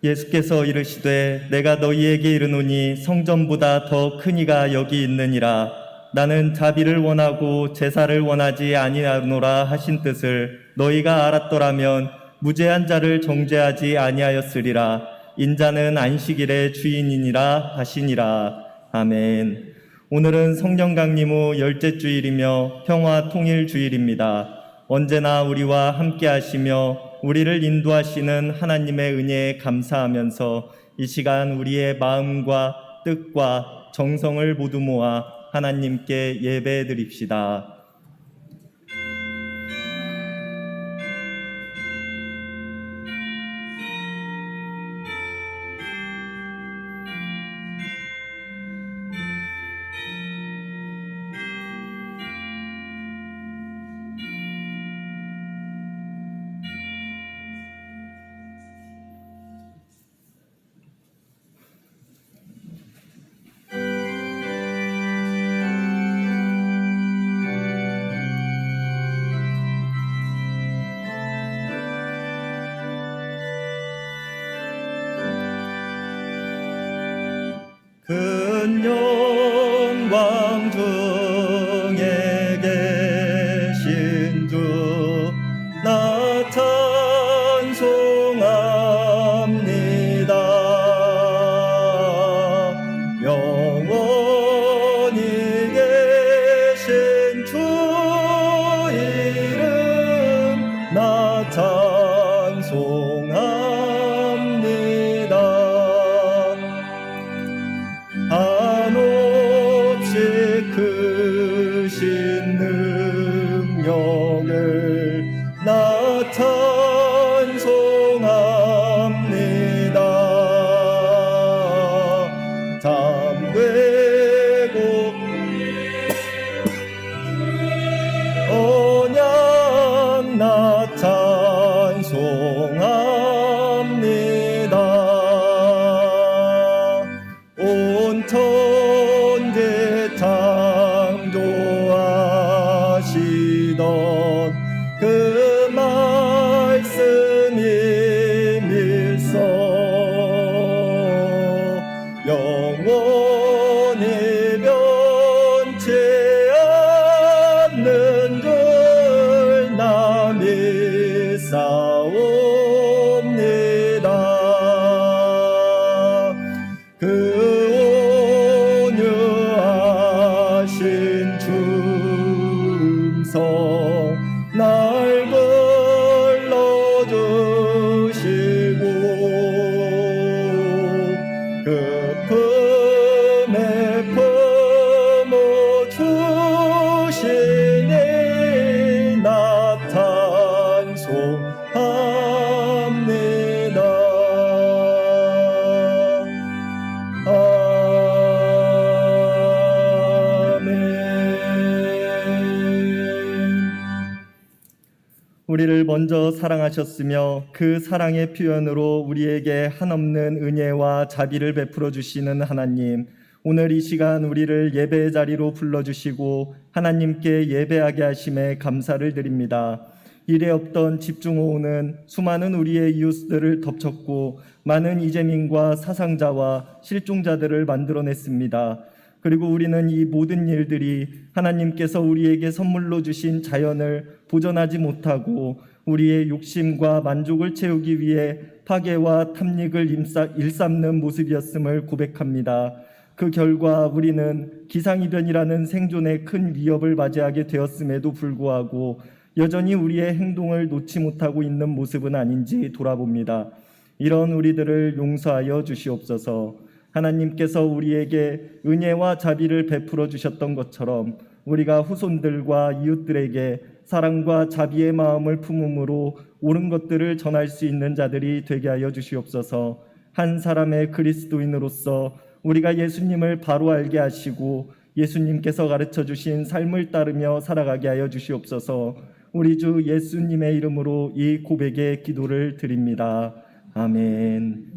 예수께서 이르시되 내가 너희에게 이르노니 성전보다 더 큰 이가 여기 있느니라. 나는 자비를 원하고 제사를 원하지 아니하노라 하신 뜻을 너희가 알았더라면 무죄한 자를 정죄하지 아니하였으리라. 인자는 안식일의 주인이니라 하시니라. 아멘. 오늘은 성령 강림 후 10째 주일이며 평화 통일 주일입니다. 언제나 우리와 함께 하시며 우리를 인도하시는 하나님의 은혜에 감사하면서 이 시간 우리의 마음과 뜻과 정성을 모두 모아 하나님께 예배해 드립시다. 큰 영광 중에 계신 주 나 찬송합니다. 영원히 계신 주 이름 나 찬송합니다. 한없이 크신 능력을 나 찬송합니다. 잠되고 언약 나 찬송합니다. 온 천지 창조하시던 그 말씀이 밀서 영원히 변치 않는 줄 나 믿사옵니다. 그 온유하신 충성 날 불러주시고 그 품에 품어주시니 나 찬송합니다. 우리를 먼저 사랑하셨으며 그 사랑의 표현으로 우리에게 한없는 은혜와 자비를 베풀어 주시는 하나님, 오늘 이 시간 우리를 예배의 자리로 불러주시고 하나님께 예배하게 하심에 감사를 드립니다. 이래 없던 집중호우는 수많은 우리의 이웃들을 덮쳤고 많은 이재민과 사상자와 실종자들을 만들어냈습니다. 그리고 우리는 이 모든 일들이 하나님께서 우리에게 선물로 주신 자연을 보존하지 못하고 우리의 욕심과 만족을 채우기 위해 파괴와 탐닉을 일삼는 모습이었음을 고백합니다. 그 결과 우리는 기상이변이라는 생존의 큰 위협을 맞이하게 되었음에도 불구하고 여전히 우리의 행동을 놓지 못하고 있는 모습은 아닌지 돌아봅니다. 이런 우리들을 용서하여 주시옵소서. 하나님께서 우리에게 은혜와 자비를 베풀어 주셨던 것처럼 우리가 후손들과 이웃들에게 사랑과 자비의 마음을 품음으로 옳은 것들을 전할 수 있는 자들이 되게 하여 주시옵소서. 한 사람의 그리스도인으로서 우리가 예수님을 바로 알게 하시고 예수님께서 가르쳐 주신 삶을 따르며 살아가게 하여 주시옵소서. 우리 주 예수님의 이름으로 이 고백의 기도를 드립니다. 아멘.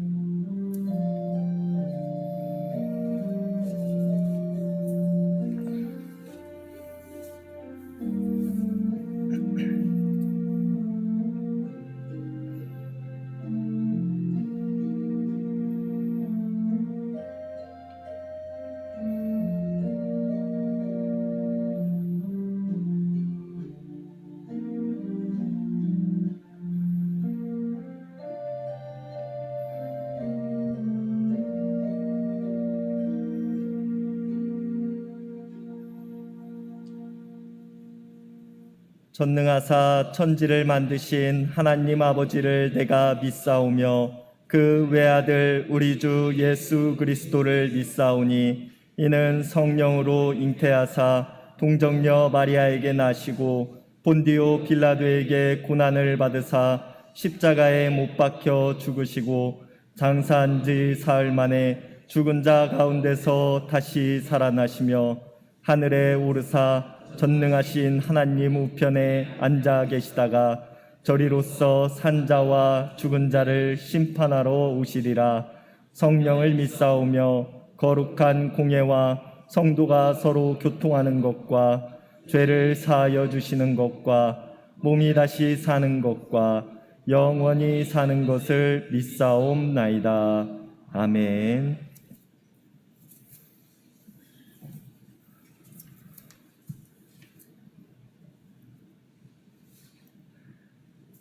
전능하사 천지를 만드신 하나님 아버지를 내가 믿사오며 그 외아들 우리 주 예수 그리스도를 믿사오니 이는 성령으로 잉태하사 동정녀 마리아에게 나시고 본디오 빌라도에게 고난을 받으사 십자가에 못 박혀 죽으시고 장사한 지 사흘 만에 죽은 자 가운데서 다시 살아나시며 하늘에 오르사 전능하신 하나님 우편에 앉아 계시다가 저리로서 산 자와 죽은 자를 심판하러 오시리라. 성령을 믿사오며 거룩한 공예와 성도가 서로 교통하는 것과 죄를 사하여 주시는 것과 몸이 다시 사는 것과 영원히 사는 것을 믿사옵나이다. 아멘.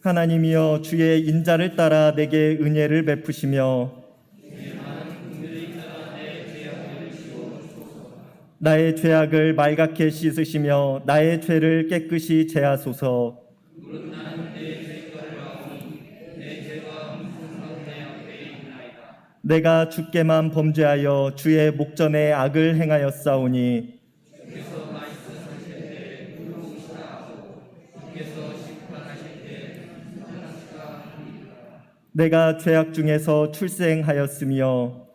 하나님이여 주의 인자를 따라 내게 은혜를 베푸시며 나의 죄악을 말갛게 씻으시며 나의 죄를 깨끗이 제하소서. 내가 주께만 범죄하여 주의 목전에 악을 행하였사오니 내가 죄악 중에서 출생하였으며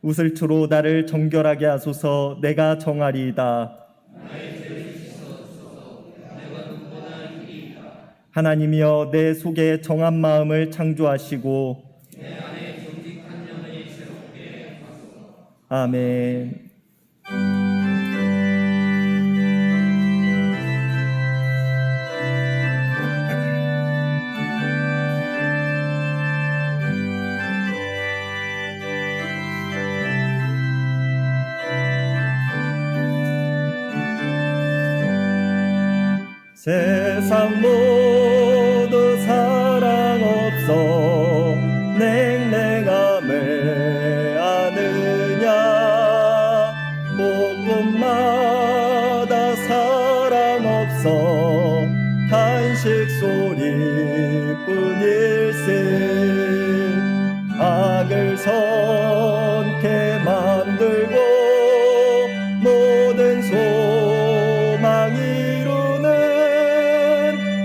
우슬초로 나를 정결하게 하소서. 내가 정하리이다. 하나님이여 내 속에 정한 마음을 창조하시고 아멘. 세상 모두 사랑 없어 냉랭함을 아느냐. 곳곳마다 사랑 없어 탄식 소리뿐일세. 악을 선케 만들고 모든 소망 이루는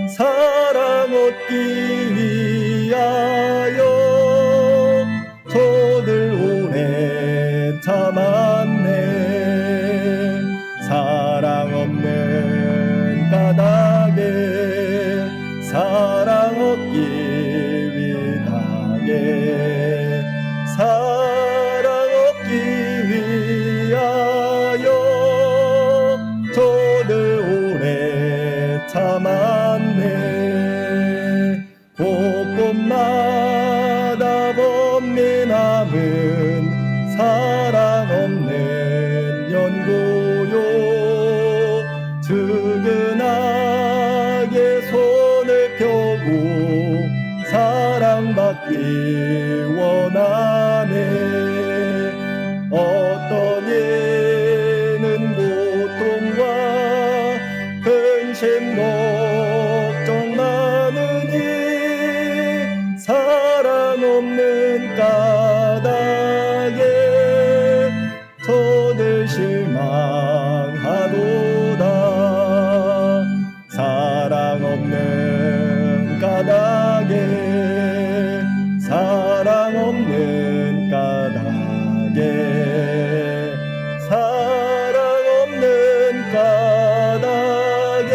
사랑 얻기 위하여 저들 오래 참았네. 사랑 없는 까닭에 사랑 얻기 위하게 사랑 얻기 위하여 저들 오래 참았네. 곳곳마다 범민함은 사랑 없는 연고요. 측은하게 손을 펴고 사랑받기 원하네. 어떤 이는 고통과 근심 걱정 많으니 사랑 없는 까닭에 저들 실망하도다. 사랑 없는 까닭에 사랑 없는 까닭에 사랑 없는 까닭에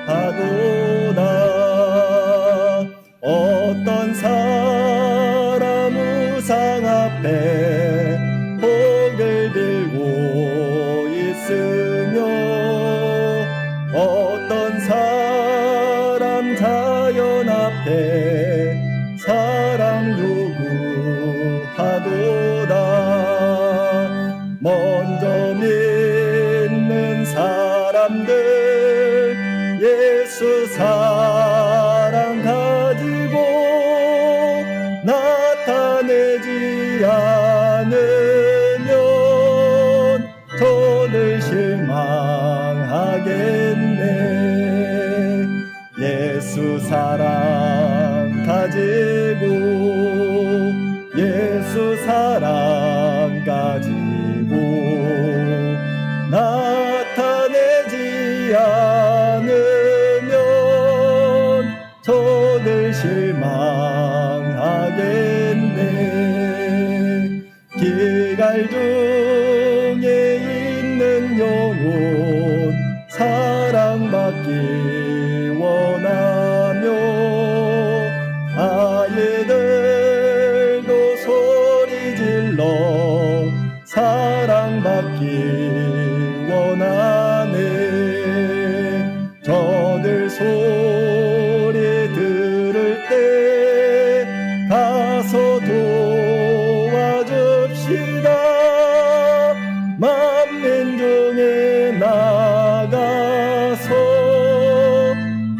하도다. 어떤 사람 우상 앞에 복을 빌고 있으며 어떤 사람 자연 앞에 사랑 요구하도다. 먼저 믿는 사람들 예수 사랑 가지고 나타내지 않으면 사랑 가지고 예수 사랑 가지고 나타내지 않으면 저들 실망하겠네. 길갈 중에 있는 영혼 사랑받기 원하며 아이들도 소리 질러 사랑받기 원하네. 저들 소리 들을 때 가서 도와줍시다. 만민중에 나가서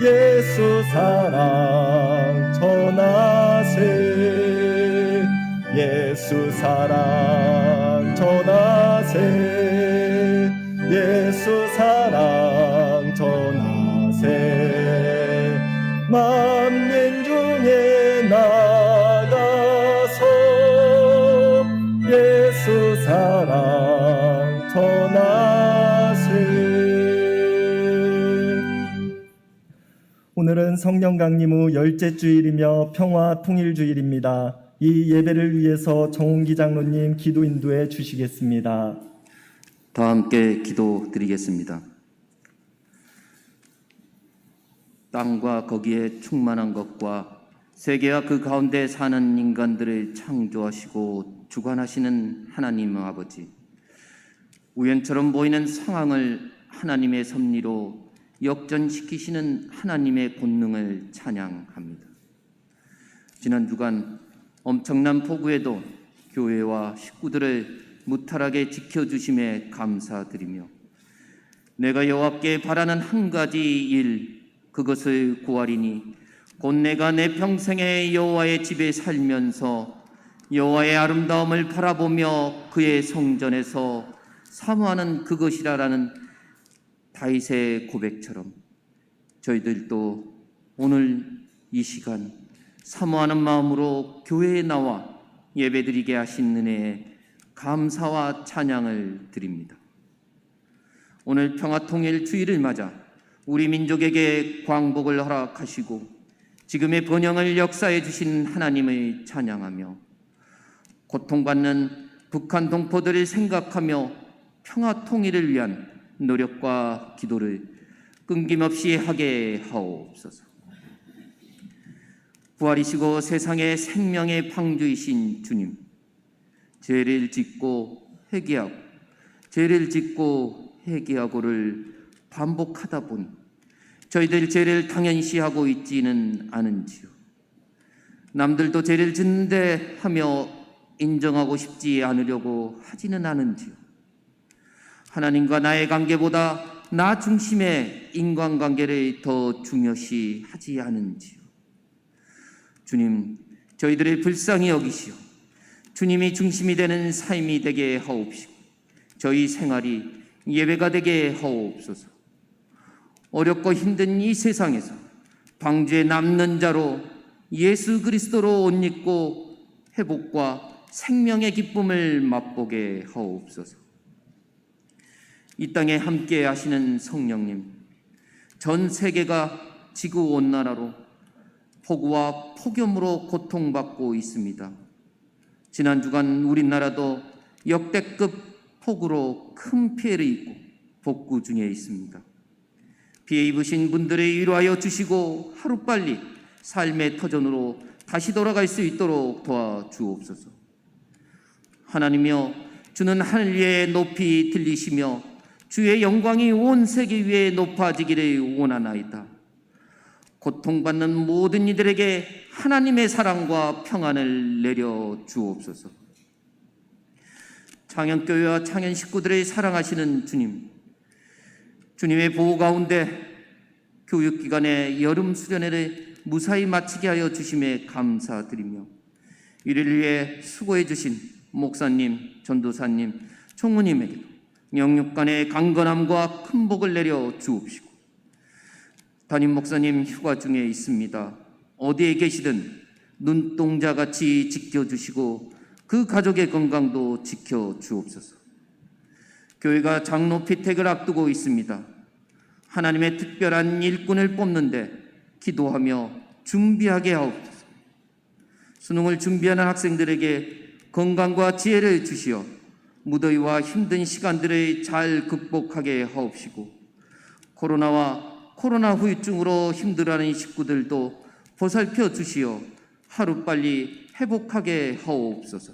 예수 사랑 전하세. 예수 사랑 전하세. 예수 사랑 전하세. 만민 중에 나가서 예수 사랑 전하세. 오늘은 성령 강림 후 10째 주일이며 평화 통일 주일입니다. 이 예배를 위해서 정홍기 장로님 기도 인도해 주시겠습니다. 다 함께 기도드리겠습니다. 땅과 거기에 충만한 것과 세계와 그 가운데 사는 인간들을 창조하시고 주관하시는 하나님 아버지, 우연처럼 보이는 상황을 하나님의 섭리로 역전시키시는 하나님의 권능을 찬양합니다. 지난 주간 엄청난 폭우에도 교회와 식구들을 무탈하게 지켜주심에 감사드리며 내가 여호와께 바라는 한 가지 일, 그것을 구하리니 곧 내가 내 평생에 여호와의 집에 살면서 여호와의 아름다움을 바라보며 그의 성전에서 사모하는 그것이라라는 다윗의 고백처럼 저희들도 오늘 이 시간 사모하는 마음으로 교회에 나와 예배드리게 하신 은혜에 감사와 찬양을 드립니다. 오늘 평화통일 주일을 맞아 우리 민족에게 광복을 허락하시고 지금의 번영을 역사해 주신 하나님을 찬양하며 고통받는 북한 동포들을 생각하며 평화통일을 위한 노력과 기도를 끊김없이 하게 하옵소서. 부활이시고 세상의 생명의 방주이신 주님, 죄를 짓고 회개하고 죄를 짓고 회개하고를 반복하다 보니 저희들 죄를 당연시하고 있지는 않은지요. 남들도 죄를 짓는데 하며 인정하고 싶지 않으려고 하지는 않은지요. 하나님과 나의 관계보다 나 중심의 인간관계를 더 중요시 하지 않은지요. 주님, 저희들의 불쌍히 여기시오. 주님이 중심이 되는 삶이 되게 하옵시고 저희 생활이 예배가 되게 하옵소서. 어렵고 힘든 이 세상에서 방주에 남는 자로 예수 그리스도로 옷 입고 회복과 생명의 기쁨을 맛보게 하옵소서. 이 땅에 함께 하시는 성령님, 전 세계가 지구온난화로 폭우와 폭염으로 고통받고 있습니다. 지난 주간 우리나라도 역대급 폭우로 큰 피해를 입고 복구 중에 있습니다. 피해 입으신 분들을 위로하여 주시고 하루빨리 삶의 터전으로 다시 돌아갈 수 있도록 도와주옵소서. 하나님이여, 주는 하늘 위에 높이 들리시며 주의 영광이 온 세계 위에 높아지기를 원하나이다. 고통받는 모든 이들에게 하나님의 사랑과 평안을 내려 주옵소서. 창현교회와 창현 식구들을 사랑하시는 주님, 주님의 보호 가운데 교육기관의 여름 수련회를 무사히 마치게 하여 주심에 감사드리며 이를 위해 수고해 주신 목사님, 전도사님, 총무님에게도 영육간의 강건함과 큰 복을 내려 주옵시고 담임 목사님 휴가 중에 있습니다. 어디에 계시든 눈동자같이 지켜주시고 그 가족의 건강도 지켜주옵소서. 교회가 장로 피택을 앞두고 있습니다. 하나님의 특별한 일꾼을 뽑는데 기도하며 준비하게 하옵소서. 수능을 준비하는 학생들에게 건강과 지혜를 주시어 무더위와 힘든 시간들을 잘 극복하게 하옵시고, 코로나와 코로나 후유증으로 힘들어하는 식구들도 보살펴 주시어 하루빨리 회복하게 하옵소서.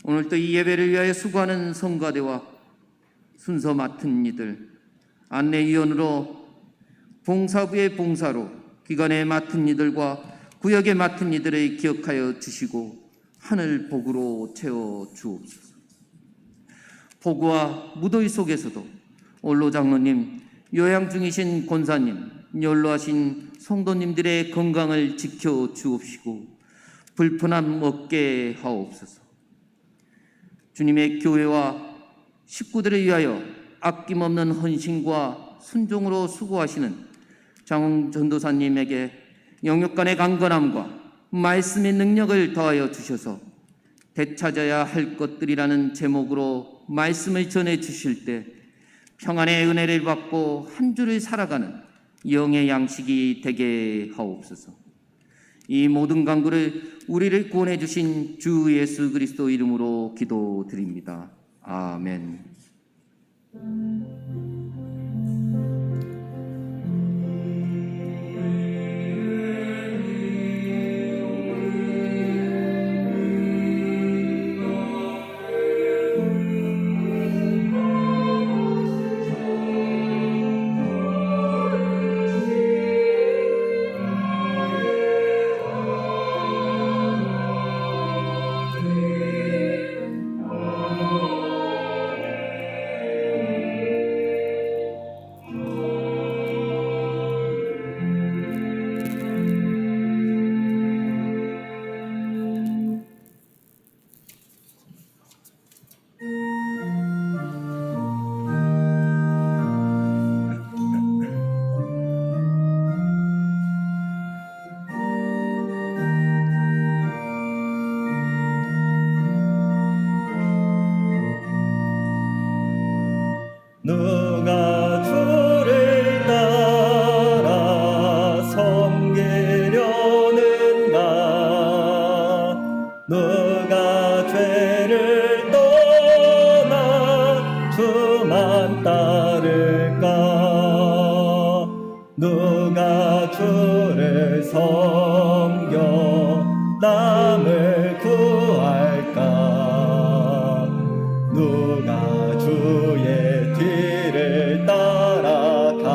오늘도 이 예배를 위하여 수고하는 성가대와 순서 맡은 이들, 안내위원으로 봉사부의 봉사로 기관에 맡은 이들과 구역에 맡은 이들을 기억하여 주시고 하늘 복으로 채워 주옵소서. 폭우와 무더위 속에서도 원로 장로님, 요양 중이신 권사님, 연로하신 성도님들의 건강을 지켜 주옵시고 불편함 없게 하옵소서. 주님의 교회와 식구들을 위하여 아낌없는 헌신과 순종으로 수고하시는 장홍 전도사님에게 영육간의 강건함과 말씀의 능력을 더하여 주셔서 되찾아야 할 것들이라는 제목으로 말씀을 전해 주실 때 평안의 은혜를 받고 한 주를 살아가는 영의 양식이 되게 하옵소서. 이 모든 간구를 우리를 구원해 주신 주 예수 그리스도 이름으로 기도드립니다. 아멘. 누가 주를 따라 섬기려는가? 누가 죄를 떠나 주만 따를까? 누가 주를 섬겨 남을 구할까? 누가 주의 뒤를 따라가려나?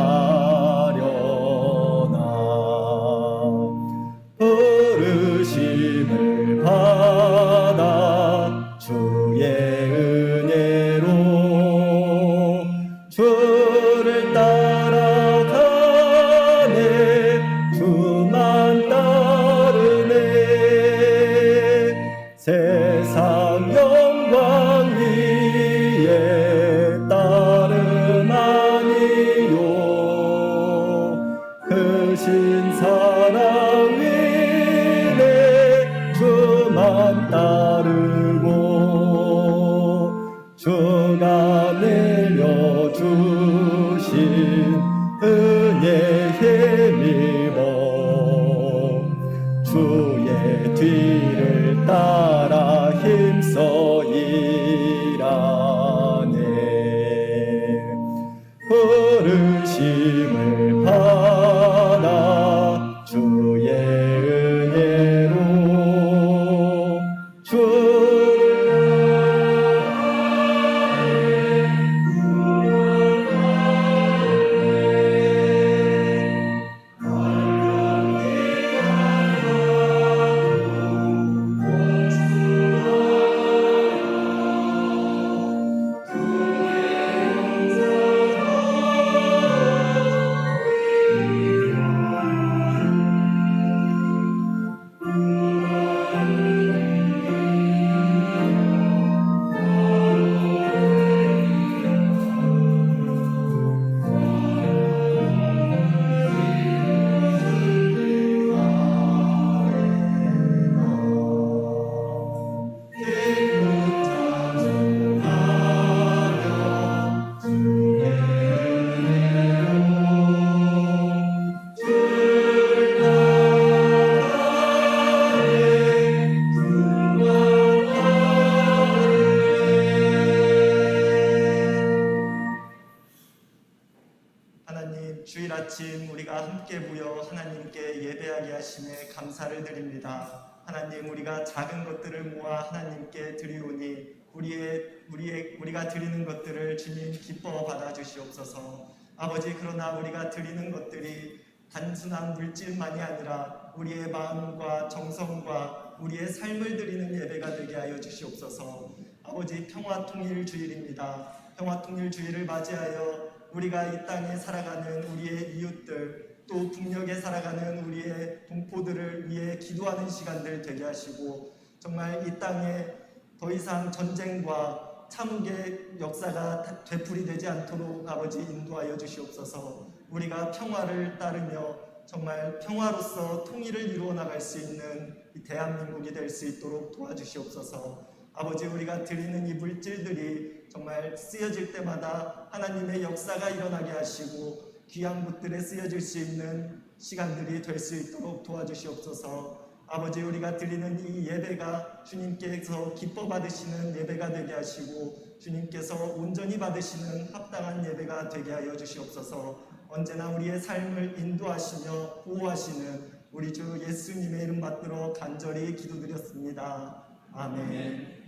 부르심을 받아 주의 은혜로 주를 따라가네. 주만 따르네. 세상 영광 위에 따름 아니요. 크신 사랑 위에 주만 따르고 주가 내려주신 은혜 힘입어 주의 뒤를 따라 힘써 일하네. 부르심을 받아 하나님께 예배하게 하심에 감사를 드립니다. 하나님, 우리가 작은 것들을 모아 하나님께 드리오니 우리가 드리는 것들을 주님 기뻐 받아 주시옵소서. 아버지, 그러나 우리가 드리는 것들이 단순한 물질만이 아니라 우리의 마음과 정성과 우리의 삶을 드리는 예배가 되게 하여 주시옵소서. 아버지, 평화통일주일입니다. 평화통일주일을 맞이하여 우리가 이 땅에 살아가는 우리의 이웃들, 또 북녘에 살아가는 우리의 동포들을 위해 기도하는 시간들 되게 하시고, 정말 이 땅에 더 이상 전쟁과 참혹의 역사가 되풀이되지 않도록 아버지 인도하여 주시옵소서. 우리가 평화를 따르며 정말 평화로서 통일을 이루어 나갈 수 있는 이 대한민국이 될 수 있도록 도와주시옵소서. 아버지, 우리가 드리는 이 물질들이 정말 쓰여질 때마다 하나님의 역사가 일어나게 하시고 귀한 곳들에 쓰여질 수 있는 시간들이 될 수 있도록 도와주시옵소서. 아버지, 우리가 드리는 이 예배가 주님께서 기뻐 받으시는 예배가 되게 하시고 주님께서 온전히 받으시는 합당한 예배가 되게 하여 주시옵소서. 언제나 우리의 삶을 인도하시며 보호하시는 우리 주 예수님의 이름 받들어 간절히 기도드렸습니다. 아멘.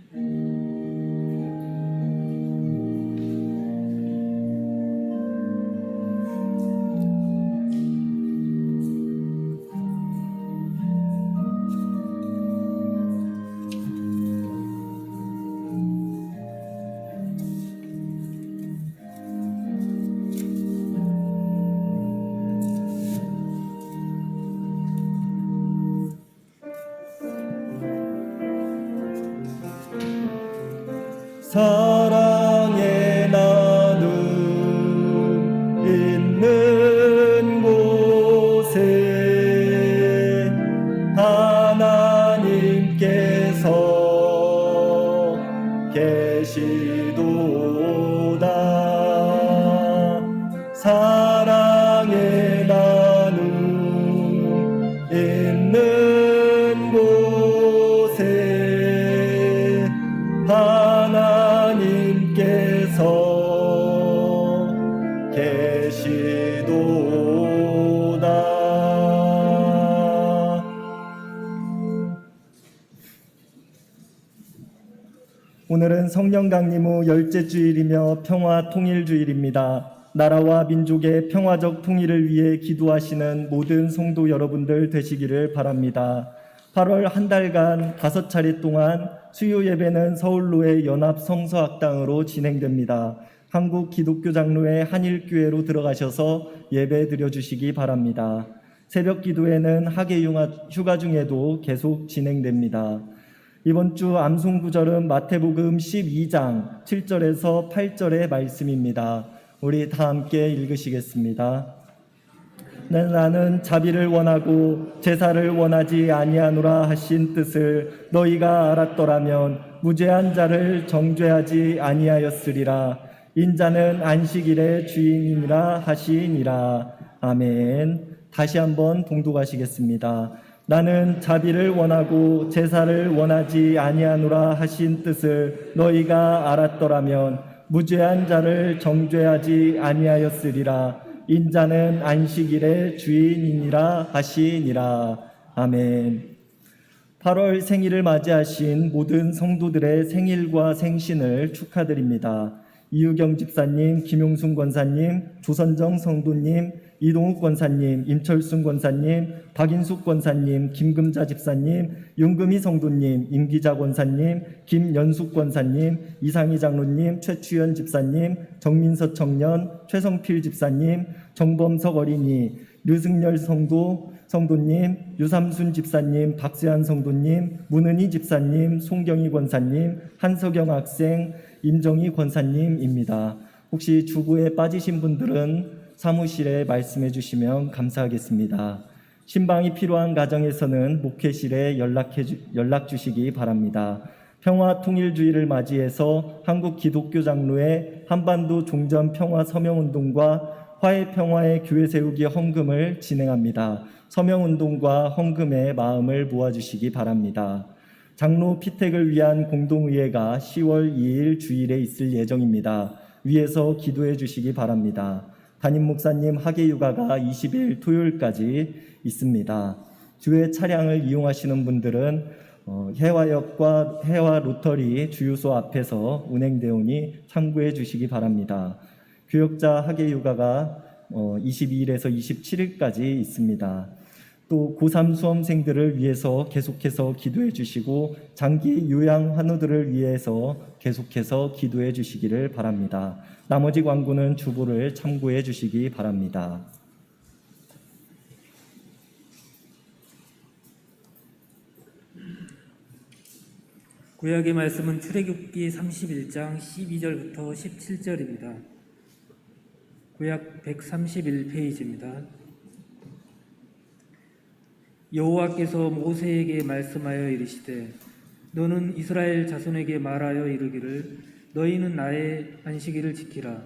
사랑의 나눔 있는 곳에 하나님께서 계시도다. 사랑의 나눔 있는 곳에 하나님께서 계시도다. 오늘은 성령 강림 후 열째 주일이며 평화 통일 주일입니다. 나라와 민족의 평화적 통일을 위해 기도하시는 모든 성도 여러분들 되시기를 바랍니다. 8월 한 달간 5차례 동안 수요 예배는 서울로의 연합 성서학당으로 진행됩니다. 한국 기독교 장로회 한일교회로 들어가셔서 예배 드려주시기 바랍니다. 새벽 기도회는 학예 휴가 중에도 계속 진행됩니다. 이번 주 암송 구절은 마태복음 12장 7절에서 8절의 말씀입니다. 우리 다 함께 읽으시겠습니다. 나는 자비를 원하고 제사를 원하지 아니하노라 하신 뜻을 너희가 알았더라면 무죄한 자를 정죄하지 아니하였으리라. 인자는 안식일의 주인이니라 하시니라. 아멘. 다시 한번 봉독하시겠습니다. 나는 자비를 원하고 제사를 원하지 아니하노라 하신 뜻을 너희가 알았더라면 무죄한 자를 정죄하지 아니하였으리라. 인자는 안식일의 주인이니라 하시니라. 아멘. 8월 생일을 맞이하신 모든 성도들의 생일과 생신을 축하드립니다. 이유경 집사님, 김용순 권사님, 조선정 성도님, 이동욱 권사님, 임철순 권사님, 박인숙 권사님, 김금자 집사님, 윤금희 성도님, 임기자 권사님, 김연숙 권사님, 이상희 장로님, 최추현 집사님, 정민서 청년, 최성필 집사님, 정범석 어린이, 류승열 성도님, 유삼순 집사님, 박세한 성도님, 문은희 집사님, 송경희 권사님, 한석영 학생, 임정희 권사님입니다. 혹시 주부에 빠지신 분들은 사무실에 말씀해 주시면 감사하겠습니다. 신방이 필요한 가정에서는 목회실에 연락 주시기 바랍니다. 평화 통일주의를 맞이해서 한국 기독교 장로회 한반도 종전 평화 서명운동과 화해 평화의 교회 세우기 헌금을 진행합니다. 서명운동과 헌금의 마음을 모아주시기 바랍니다. 장로 피택을 위한 공동의회가 10월 2일 주일에 있을 예정입니다. 위에서 기도해 주시기 바랍니다. 담임 목사님 학예 휴가가 20일 토요일까지 있습니다. 주의 차량을 이용하시는 분들은 해화역과 해화 로터리 주유소 앞에서 운행되오니 참고해 주시기 바랍니다. 교역자 학예 휴가가 22일에서 27일까지 있습니다. 또 고3 수험생들을 위해서 계속해서 기도해 주시고 장기 요양 환우들을 위해서 계속해서 기도해 주시기를 바랍니다. 나머지 광고는 주보를 참고해 주시기 바랍니다. 구약의 말씀은 출애굽기 31장 12절부터 17절입니다. 구약 131페이지입니다. 여호와께서 모세에게 말씀하여 이르시되 너는 이스라엘 자손에게 말하여 이르기를 너희는 나의 안식일을 지키라.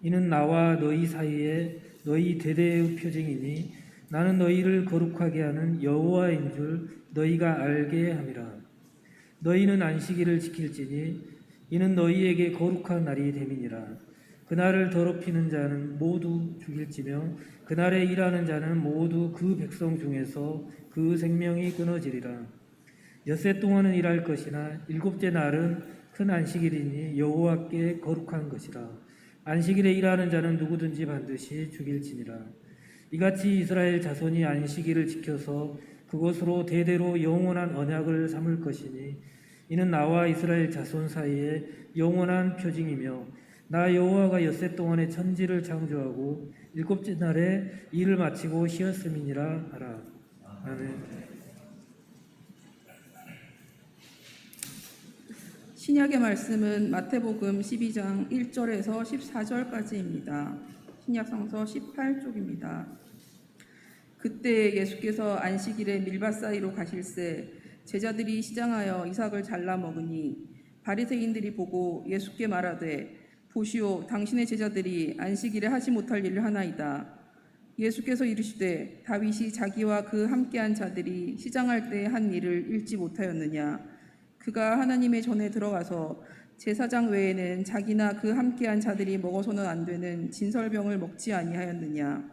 이는 나와 너희 사이에 너희 대대의 표징이니 나는 너희를 거룩하게 하는 여호와인 줄 너희가 알게 함이라. 너희는 안식일을 지킬지니 이는 너희에게 거룩한 날이 됨이니라. 그날을 더럽히는 자는 모두 죽일지며 그날에 일하는 자는 모두 그 백성 중에서 그 생명이 끊어지리라. 엿새 동안은 일할 것이나 일곱째 날은 큰 안식일이니 여호와께 거룩한 것이라. 안식일에 일하는 자는 누구든지 반드시 죽일지니라. 이같이 이스라엘 자손이 안식일을 지켜서 그것으로 대대로 영원한 언약을 삼을 것이니 이는 나와 이스라엘 자손 사이에 영원한 표징이며 나 여호와가 엿새 동안에 천지를 창조하고 일곱째 날에 일을 마치고 쉬었음이니라 하라. 아멘. 신약의 말씀은 마태복음 12장 1절에서 14절까지입니다. 신약성서 18쪽입니다. 그때 예수께서 안식일에 밀밭 사이로 가실새 제자들이 시장하여 이삭을 잘라 먹으니 바리새인들이 보고 예수께 말하되 보시오 당신의 제자들이 안식일에 하지 못할 일을 하나이다. 예수께서 이르시되 다윗이 자기와 그 함께한 자들이 시장할 때 한 일을 읽지 못하였느냐. 그가 하나님의 전에 들어가서 제사장 외에는 자기나 그 함께한 자들이 먹어서는 안 되는 진설병을 먹지 아니하였느냐.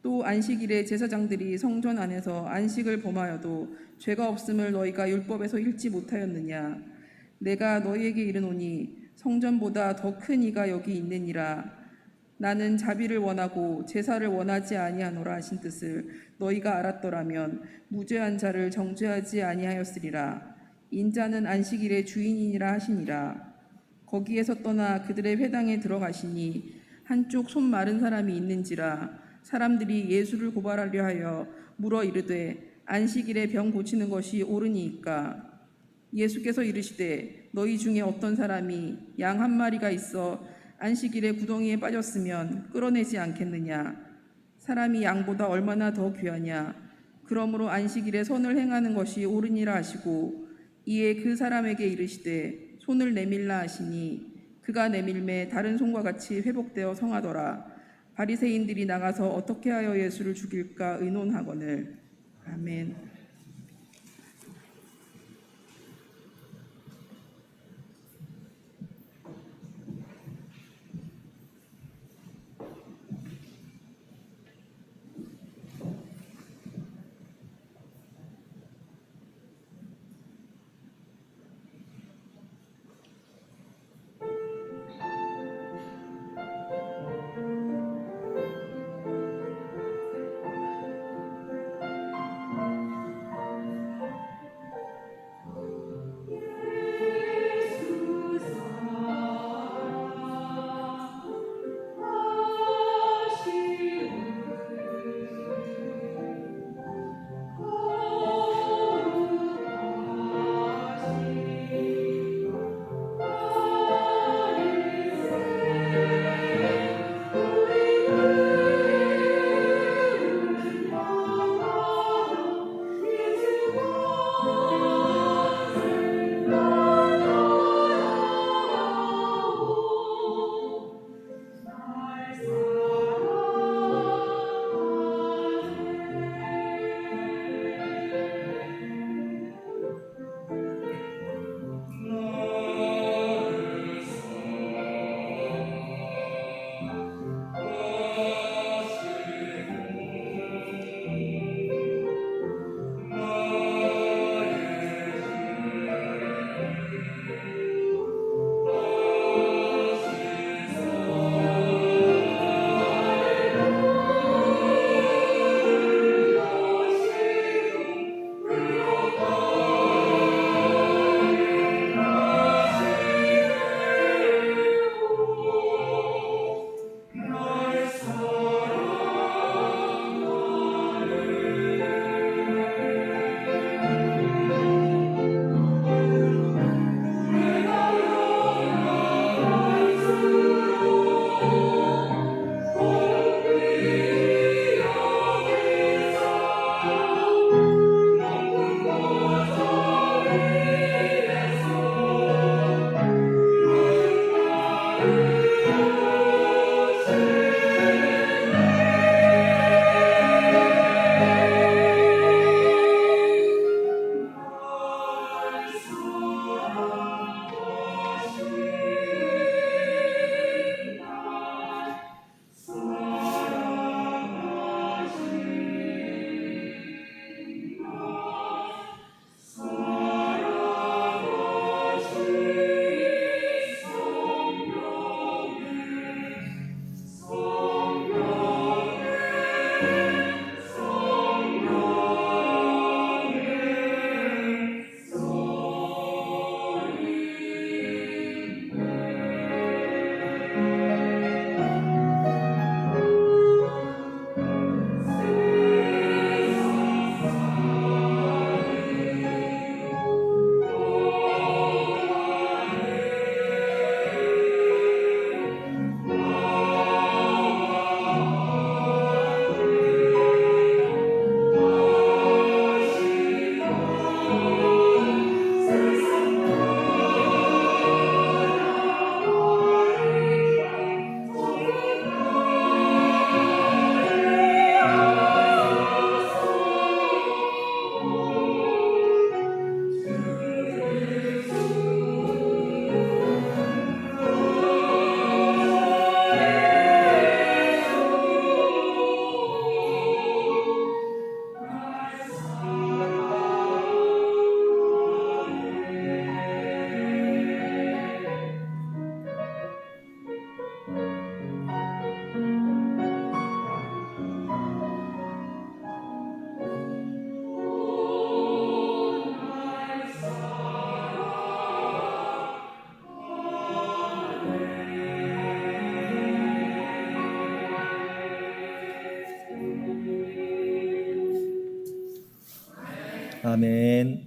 또 안식일에 제사장들이 성전 안에서 안식을 범하여도 죄가 없음을 너희가 율법에서 읽지 못하였느냐. 내가 너희에게 이르노니 성전보다 더 큰 이가 여기 있느니라. 나는 자비를 원하고 제사를 원하지 아니하노라 하신 뜻을 너희가 알았더라면 무죄한 자를 정죄하지 아니하였으리라. 인자는 안식일의 주인이니라 하시니라. 거기에서 떠나 그들의 회당에 들어가시니 한쪽 손 마른 사람이 있는지라. 사람들이 예수를 고발하려 하여 물어 이르되 안식일에 병 고치는 것이 옳으니이까. 예수께서 이르시되 너희 중에 어떤 사람이 양 한 마리가 있어 안식일에 구덩이에 빠졌으면 끌어내지 않겠느냐. 사람이 양보다 얼마나 더 귀하냐. 그러므로 안식일에 선을 행하는 것이 옳으니라 하시고 이에 그 사람에게 이르시되 손을 내밀라 하시니 그가 내밀매 다른 손과 같이 회복되어 성하더라. 바리새인들이 나가서 어떻게 하여 예수를 죽일까 의논하거늘. 아멘. 아멘.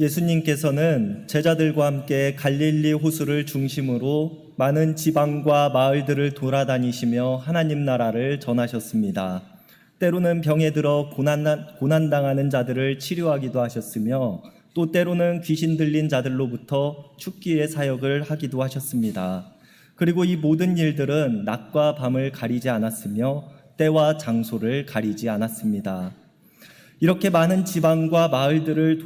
예수님께서는 제자들과 함께 갈릴리 호수를 중심으로 많은 지방과 마을들을 돌아다니시며 하나님 나라를 전하셨습니다. 때로는 병에 들어 고난당하는 자들을 치료하기도 하셨으며 또 때로는 귀신 들린 자들로부터 축기의 사역을 하기도 하셨습니다. 그리고 이 모든 일들은 낮과 밤을 가리지 않았으며 때와 장소를 가리지 않았습니다. 이렇게 많은 지방과 마을들을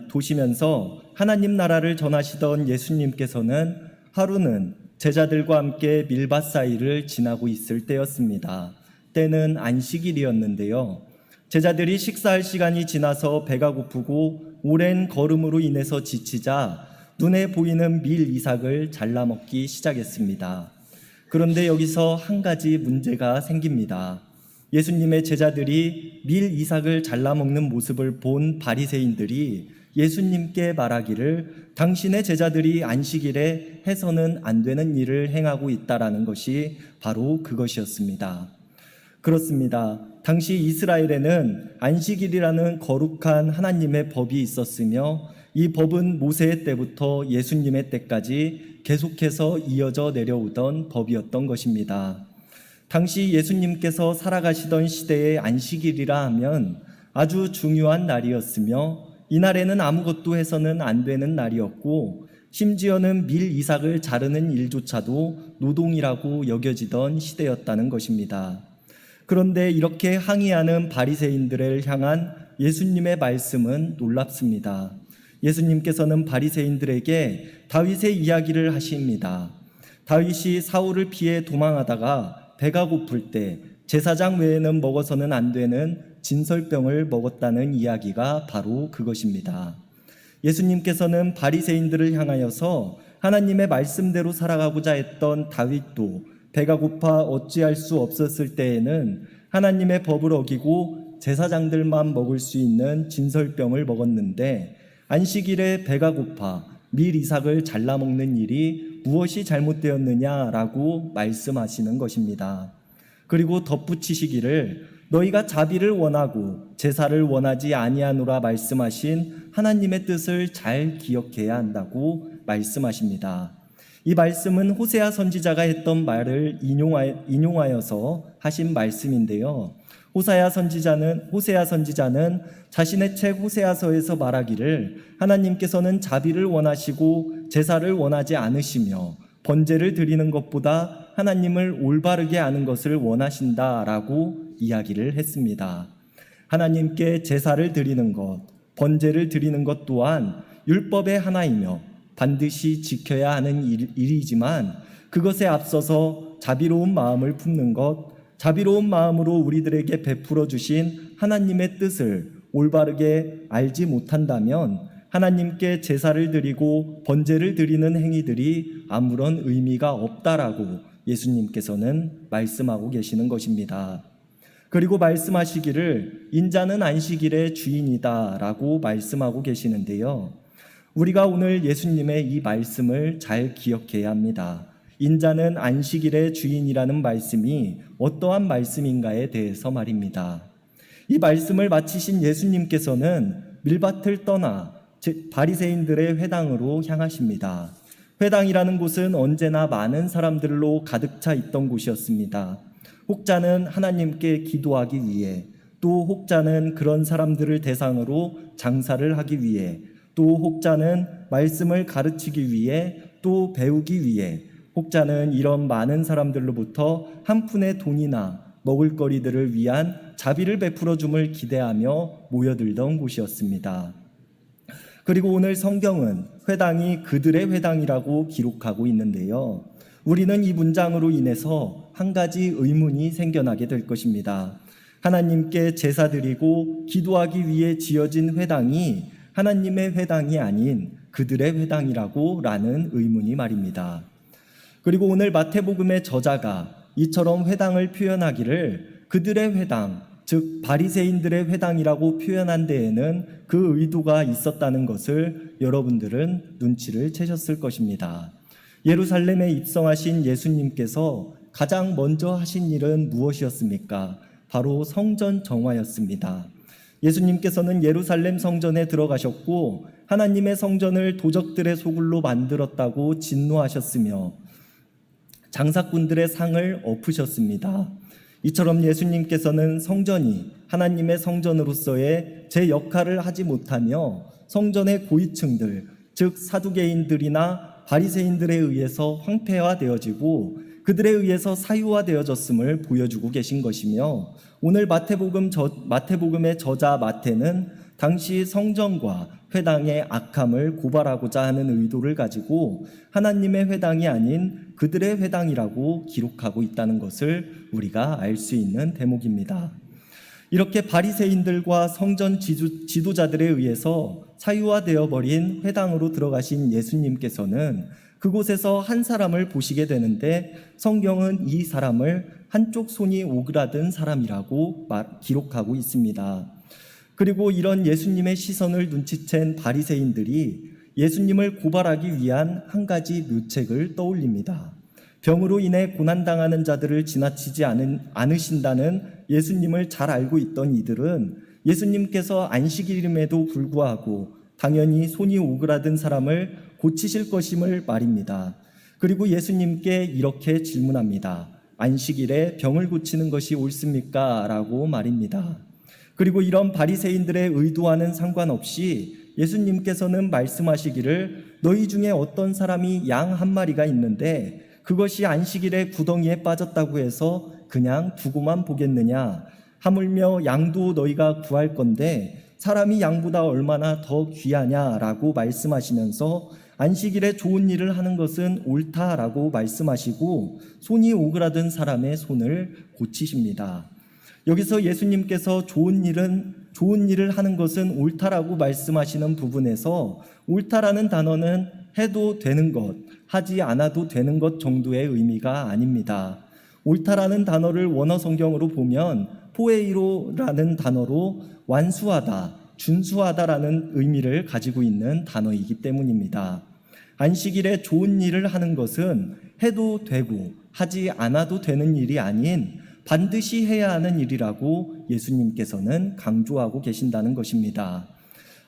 도시면서 하나님 나라를 전하시던 예수님께서는 하루는 제자들과 함께 밀밭 사이를 지나고 있을 때였습니다. 때는 안식일이었는데요. 제자들이 식사할 시간이 지나서 배가 고프고 오랜 걸음으로 인해서 지치자 눈에 보이는 밀 이삭을 잘라 먹기 시작했습니다. 그런데 여기서 한 가지 문제가 생깁니다. 예수님의 제자들이 밀 이삭을 잘라 먹는 모습을 본 바리새인들이 예수님께 말하기를 당신의 제자들이 안식일에 해서는 안 되는 일을 행하고 있다라는 것이 바로 그것이었습니다. 그렇습니다. 당시 이스라엘에는 안식일이라는 거룩한 하나님의 법이 있었으며 이 법은 모세의 때부터 예수님의 때까지 계속해서 이어져 내려오던 법이었던 것입니다. 당시 예수님께서 살아가시던 시대의 안식일이라 하면 아주 중요한 날이었으며 이날에는 아무것도 해서는 안 되는 날이었고 심지어는 밀 이삭을 자르는 일조차도 노동이라고 여겨지던 시대였다는 것입니다. 그런데 이렇게 항의하는 바리새인들을 향한 예수님의 말씀은 놀랍습니다. 예수님께서는 바리새인들에게 다윗의 이야기를 하십니다. 다윗이 사울을 피해 도망하다가 배가 고플 때 제사장 외에는 먹어서는 안 되는 진설병을 먹었다는 이야기가 바로 그것입니다. 예수님께서는 바리새인들을 향하여서 하나님의 말씀대로 살아가고자 했던 다윗도 배가 고파 어찌할 수 없었을 때에는 하나님의 법을 어기고 제사장들만 먹을 수 있는 진설병을 먹었는데 안식일에 배가 고파 밀 이삭을 잘라 먹는 일이 무엇이 잘못되었느냐라고 말씀하시는 것입니다. 그리고 덧붙이시기를 너희가 자비를 원하고 제사를 원하지 아니하노라 말씀하신 하나님의 뜻을 잘 기억해야 한다고 말씀하십니다. 이 말씀은 호세아 선지자가 했던 말을 인용하여서 하신 말씀인데요. 호세아 선지자는 자신의 책 호세아서에서 말하기를 하나님께서는 자비를 원하시고 제사를 원하지 않으시며 번제를 드리는 것보다 하나님을 올바르게 아는 것을 원하신다라고 이야기를 했습니다. 하나님께 제사를 드리는 것, 번제를 드리는 것 또한 율법의 하나이며 반드시 지켜야 하는 일이지만 그것에 앞서서 자비로운 마음을 품는 것, 자비로운 마음으로 우리들에게 베풀어 주신 하나님의 뜻을 올바르게 알지 못한다면 하나님께 제사를 드리고 번제를 드리는 행위들이 아무런 의미가 없다라고 예수님께서는 말씀하고 계시는 것입니다. 그리고 말씀하시기를 인자는 안식일의 주인이다라고 말씀하고 계시는데요. 우리가 오늘 예수님의 이 말씀을 잘 기억해야 합니다. 인자는 안식일의 주인이라는 말씀이 어떠한 말씀인가에 대해서 말입니다. 이 말씀을 마치신 예수님께서는 밀밭을 떠나 바리새인들의 회당으로 향하십니다. 회당이라는 곳은 언제나 많은 사람들로 가득 차 있던 곳이었습니다. 혹자는 하나님께 기도하기 위해, 또 혹자는 그런 사람들을 대상으로 장사를 하기 위해, 또 혹자는 말씀을 가르치기 위해, 또 배우기 위해, 혹자는 이런 많은 사람들로부터 한 푼의 돈이나 먹을거리들을 위한 자비를 베풀어 줌을 기대하며 모여들던 곳이었습니다. 그리고 오늘 성경은 회당이 그들의 회당이라고 기록하고 있는데요. 우리는 이 문장으로 인해서 한 가지 의문이 생겨나게 될 것입니다. 하나님께 제사 드리고 기도하기 위해 지어진 회당이 하나님의 회당이 아닌 그들의 회당이라고 라는 의문이 말입니다. 그리고 오늘 마태복음의 저자가 이처럼 회당을 표현하기를 그들의 회당, 즉 바리새인들의 회당이라고 표현한 데에는 그 의도가 있었다는 것을 여러분들은 눈치를 채셨을 것입니다. 예루살렘에 입성하신 예수님께서 가장 먼저 하신 일은 무엇이었습니까? 바로 성전 정화였습니다. 예수님께서는 예루살렘 성전에 들어가셨고 하나님의 성전을 도적들의 소굴로 만들었다고 진노하셨으며 장사꾼들의 상을 엎으셨습니다. 이처럼 예수님께서는 성전이 하나님의 성전으로서의 제 역할을 하지 못하며 성전의 고위층들, 즉 사두개인들이나 바리새인들에 의해서 황폐화되어지고 그들에 의해서 사유화되어졌음을 보여주고 계신 것이며, 오늘 마태복음의 저자 마태는 당시 성전과 회당의 악함을 고발하고자 하는 의도를 가지고 하나님의 회당이 아닌 그들의 회당이라고 기록하고 있다는 것을 우리가 알 수 있는 대목입니다. 이렇게 바리새인들과 성전 지도자들에 의해서 사유화되어 버린 회당으로 들어가신 예수님께서는 그곳에서 한 사람을 보시게 되는데, 성경은 이 사람을 한쪽 손이 오그라든 사람이라고 기록하고 있습니다. 그리고 이런 예수님의 시선을 눈치챈 바리새인들이 예수님을 고발하기 위한 한 가지 묘책을 떠올립니다. 병으로 인해 고난당하는 자들을 지나치지 않으신다는 예수님을 잘 알고 있던 이들은 예수님께서 안식일임에도 불구하고 당연히 손이 오그라든 사람을 고치실 것임을 말입니다. 그리고 예수님께 이렇게 질문합니다. 안식일에 병을 고치는 것이 옳습니까? 라고 말입니다. 그리고 이런 바리새인들의 의도와는 상관없이 예수님께서는 말씀하시기를, 너희 중에 어떤 사람이 양 한 마리가 있는데 그것이 안식일에 구덩이에 빠졌다고 해서 그냥 두고만 보겠느냐? 하물며 양도 너희가 구할 건데 사람이 양보다 얼마나 더 귀하냐라고 말씀하시면서 안식일에 좋은 일을 하는 것은 옳다라고 말씀하시고 손이 오그라든 사람의 손을 고치십니다. 여기서 예수님께서 좋은 일을 하는 것은 옳다라고 말씀하시는 부분에서 옳다라는 단어는 해도 되는 것, 하지 않아도 되는 것 정도의 의미가 아닙니다. 옳다라는 단어를 원어 성경으로 보면 포에이로라는 단어로 완수하다, 준수하다라는 의미를 가지고 있는 단어이기 때문입니다. 안식일에 좋은 일을 하는 것은 해도 되고 하지 않아도 되는 일이 아닌 반드시 해야 하는 일이라고 예수님께서는 강조하고 계신다는 것입니다.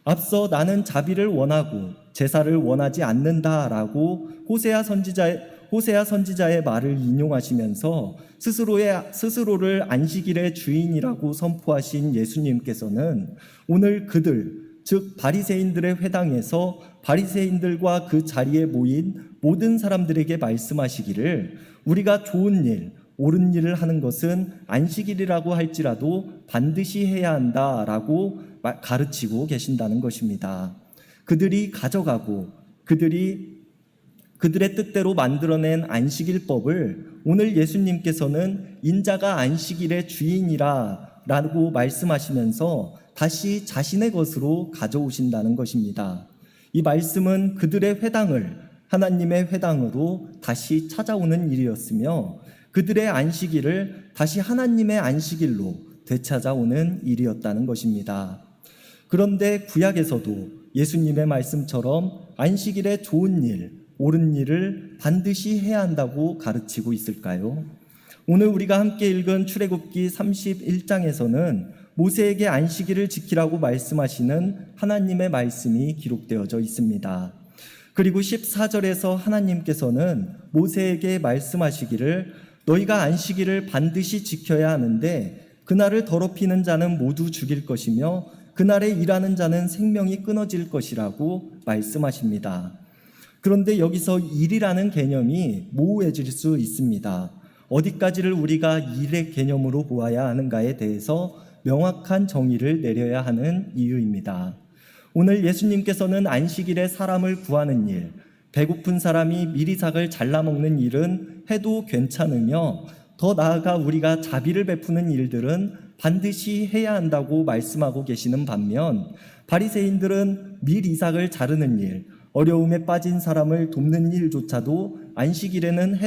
앞서 나는 자비를 원하고 제사를 원하지 않는다라고 호세아 선지자의 말을 인용하시면서 스스로를 안식일의 주인이라고 선포하신 예수님께서는 오늘 그들, 즉 바리새인들의 회당에서 바리새인들과 그 자리에 모인 모든 사람들에게 말씀하시기를, 우리가 좋은 일, 옳은 일을 하는 것은 안식일이라고 할지라도 반드시 해야 한다라고 가르치고 계신다는 것입니다. 그들이 가져가고 그들의 뜻대로 만들어낸 안식일법을 오늘 예수님께서는 인자가 안식일의 주인이라고 말씀하시면서 다시 자신의 것으로 가져오신다는 것입니다. 이 말씀은 그들의 회당을 하나님의 회당으로 다시 찾아오는 일이었으며 그들의 안식일을 다시 하나님의 안식일로 되찾아오는 일이었다는 것입니다. 그런데 구약에서도 예수님의 말씀처럼 안식일에 좋은 일, 옳은 일을 반드시 해야 한다고 가르치고 있을까요? 오늘 우리가 함께 읽은 출애굽기 31장에서는 모세에게 안식일을 지키라고 말씀하시는 하나님의 말씀이 기록되어져 있습니다. 그리고 14절에서 하나님께서는 모세에게 말씀하시기를, 너희가 안식일을 반드시 지켜야 하는데 그날을 더럽히는 자는 모두 죽일 것이며 그날에 일하는 자는 생명이 끊어질 것이라고 말씀하십니다. 그런데 여기서 일이라는 개념이 모호해질 수 있습니다. 어디까지를 우리가 일의 개념으로 보아야 하는가에 대해서 명확한 정의를 내려야 하는 이유입니다. 오늘 예수님께서는 안식일에 사람을 구하는 일, 배고픈 사람이 미리삭을 잘라먹는 일은 해도 괜찮으며 더 나아가 우리가 자비를 베푸는 일들은 반드시 해야 한다고 말씀하고 계시는 반면, 바리새인들은 밀이삭을 자르는 일, 어려움에 빠진 사람을 돕는 일조차도 안식일에는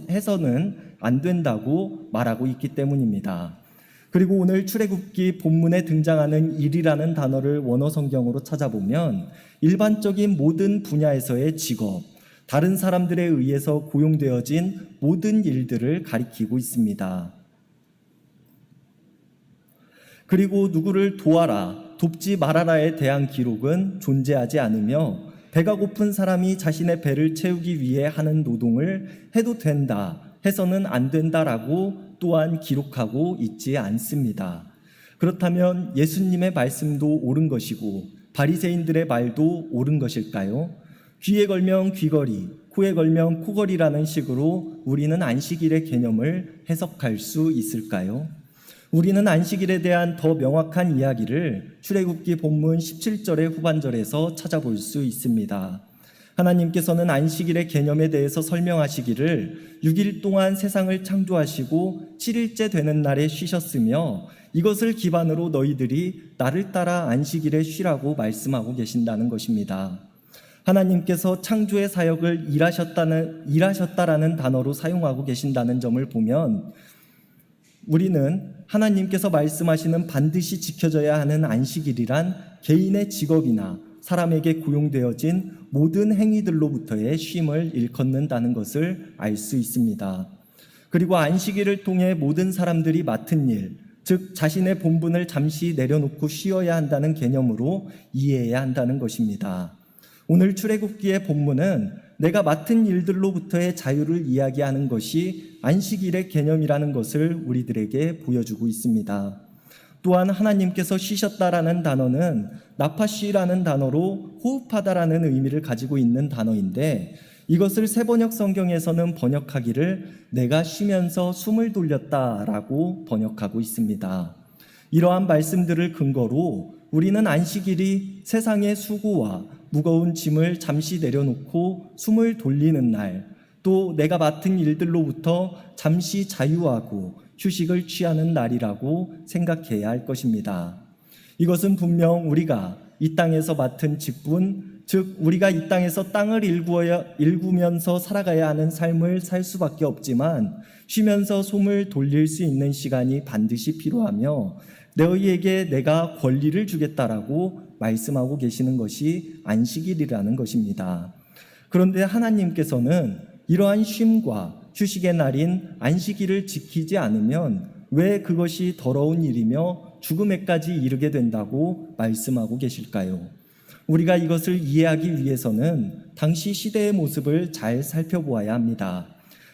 해서는 안 된다고 말하고 있기 때문입니다. 그리고 오늘 출애굽기 본문에 등장하는 일이라는 단어를 원어 성경으로 찾아보면 일반적인 모든 분야에서의 직업, 다른 사람들에 의해서 고용되어진 모든 일들을 가리키고 있습니다. 그리고 누구를 도와라, 돕지 말아라에 대한 기록은 존재하지 않으며 배가 고픈 사람이 자신의 배를 채우기 위해 하는 노동을 해도 된다, 해서는 안 된다라고 또한 기록하고 있지 않습니다. 그렇다면 예수님의 말씀도 옳은 것이고 바리새인들의 말도 옳은 것일까요? 귀에 걸면 귀걸이, 코에 걸면 코걸이라는 식으로 우리는 안식일의 개념을 해석할 수 있을까요? 우리는 안식일에 대한 더 명확한 이야기를 출애굽기 본문 17절의 후반절에서 찾아볼 수 있습니다. 하나님께서는 안식일의 개념에 대해서 설명하시기를 6일 동안 세상을 창조하시고 7일째 되는 날에 쉬셨으며 이것을 기반으로 너희들이 나를 따라 안식일에 쉬라고 말씀하고 계신다는 것입니다. 하나님께서 창조의 사역을 일하셨다라는 단어로 사용하고 계신다는 점을 보면 우리는 하나님께서 말씀하시는 반드시 지켜져야 하는 안식일이란 개인의 직업이나 사람에게 고용되어진 모든 행위들로부터의 쉼을 일컫는다는 것을 알 수 있습니다. 그리고 안식일을 통해 모든 사람들이 맡은 일, 즉 자신의 본분을 잠시 내려놓고 쉬어야 한다는 개념으로 이해해야 한다는 것입니다. 오늘 출애굽기의 본문은 내가 맡은 일들로부터의 자유를 이야기하는 것이 안식일의 개념이라는 것을 우리들에게 보여주고 있습니다. 또한 하나님께서 쉬셨다라는 단어는 나파쉬라는 단어로 호흡하다라는 의미를 가지고 있는 단어인데 이것을 세번역 성경에서는 번역하기를 내가 쉬면서 숨을 돌렸다라고 번역하고 있습니다. 이러한 말씀들을 근거로 우리는 안식일이 세상의 수고와 무거운 짐을 잠시 내려놓고 숨을 돌리는 날, 또 내가 맡은 일들로부터 잠시 자유하고 휴식을 취하는 날이라고 생각해야 할 것입니다. 이것은 분명 우리가 이 땅에서 맡은 직분, 즉 우리가 이 땅에서 땅을 일구면서 살아가야 하는 삶을 살 수밖에 없지만 쉬면서 숨을 돌릴 수 있는 시간이 반드시 필요하며 너희에게 내가 권리를 주겠다라고 말씀하고 계시는 것이 안식일이라는 것입니다. 그런데 하나님께서는 이러한 쉼과 휴식의 날인 안식일을 지키지 않으면 왜 그것이 더러운 일이며 죽음에까지 이르게 된다고 말씀하고 계실까요? 우리가 이것을 이해하기 위해서는 당시 시대의 모습을 잘 살펴보아야 합니다.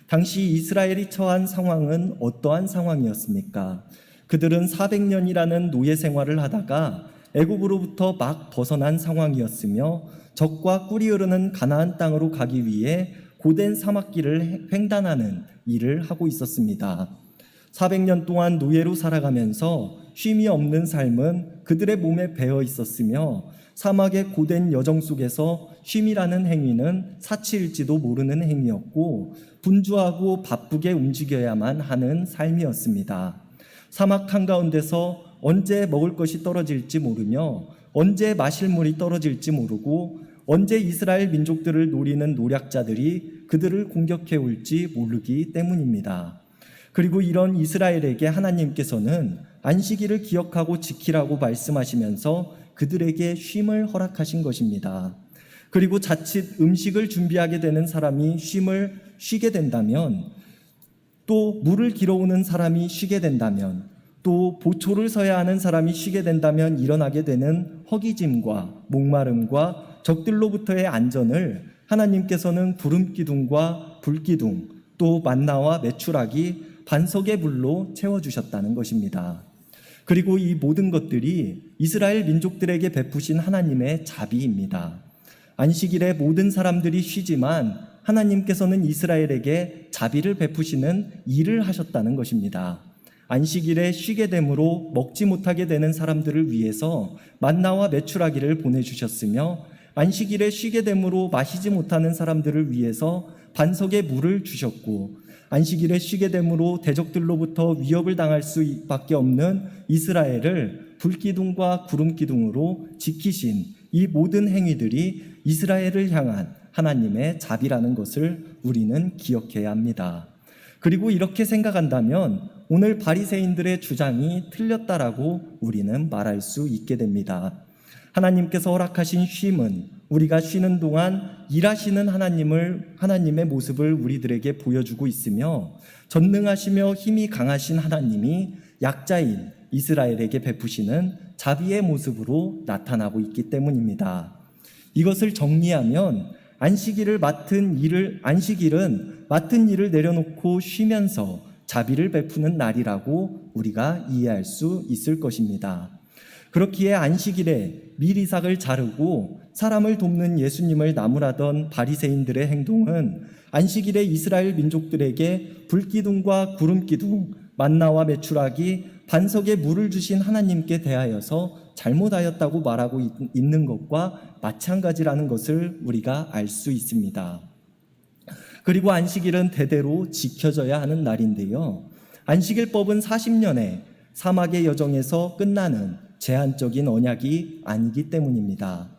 당시 이스라엘이 처한 상황은 어떠한 상황이었습니까? 그들은 400년이라는 노예 생활을 하다가 애굽으로부터 막 벗어난 상황이었으며 적과 꿀이 흐르는 가나안 땅으로 가기 위해 고된 사막길을 횡단하는 일을 하고 있었습니다. 400년 동안 노예로 살아가면서 쉼이 없는 삶은 그들의 몸에 배어 있었으며 사막의 고된 여정 속에서 쉼이라는 행위는 사치일지도 모르는 행위였고 분주하고 바쁘게 움직여야만 하는 삶이었습니다. 사막 한가운데서 언제 먹을 것이 떨어질지 모르며 언제 마실 물이 떨어질지 모르고 언제 이스라엘 민족들을 노리는 노략자들이 그들을 공격해 올지 모르기 때문입니다. 그리고 이런 이스라엘에게 하나님께서는 안식일을 기억하고 지키라고 말씀하시면서 그들에게 쉼을 허락하신 것입니다. 그리고 자칫 음식을 준비하게 되는 사람이 쉼을 쉬게 된다면, 또 물을 길어오는 사람이 쉬게 된다면, 또 보초를 서야 하는 사람이 쉬게 된다면 일어나게 되는 허기짐과 목마름과 적들로부터의 안전을 하나님께서는 구름기둥과 불기둥, 또 만나와 메추라기, 반석의 불로 채워주셨다는 것입니다. 그리고 이 모든 것들이 이스라엘 민족들에게 베푸신 하나님의 자비입니다. 안식일에 모든 사람들이 쉬지만 하나님께서는 이스라엘에게 자비를 베푸시는 일을 하셨다는 것입니다. 안식일에 쉬게 되므로 먹지 못하게 되는 사람들을 위해서 만나와 메추라기를 보내주셨으며 안식일에 쉬게 되므로 마시지 못하는 사람들을 위해서 반석의 물을 주셨고 안식일에 쉬게 되므로 대적들로부터 위협을 당할 수밖에 없는 이스라엘을 불기둥과 구름기둥으로 지키신 이 모든 행위들이 이스라엘을 향한 하나님의 자비라는 것을 우리는 기억해야 합니다. 그리고 이렇게 생각한다면 오늘 바리새인들의 주장이 틀렸다라고 우리는 말할 수 있게 됩니다. 하나님께서 허락하신 쉼은 우리가 쉬는 동안 일하시는 하나님의 모습을 우리들에게 보여주고 있으며, 전능하시며 힘이 강하신 하나님이 약자인 이스라엘에게 베푸시는 자비의 모습으로 나타나고 있기 때문입니다. 이것을 정리하면 안식일은 맡은 일을 내려놓고 쉬면서 자비를 베푸는 날이라고 우리가 이해할 수 있을 것입니다. 그렇기에 안식일에 밀이삭을 자르고 사람을 돕는 예수님을 나무라던 바리새인들의 행동은 안식일에 이스라엘 민족들에게 불기둥과 구름기둥, 만나와 메추라기, 반석에 물을 주신 하나님께 대하여서 잘못하였다고 말하고 있는 것과 마찬가지라는 것을 우리가 알 수 있습니다. 그리고 안식일은 대대로 지켜져야 하는 날인데요. 안식일법은 40년의 사막의 여정에서 끝나는 제한적인 언약이 아니기 때문입니다.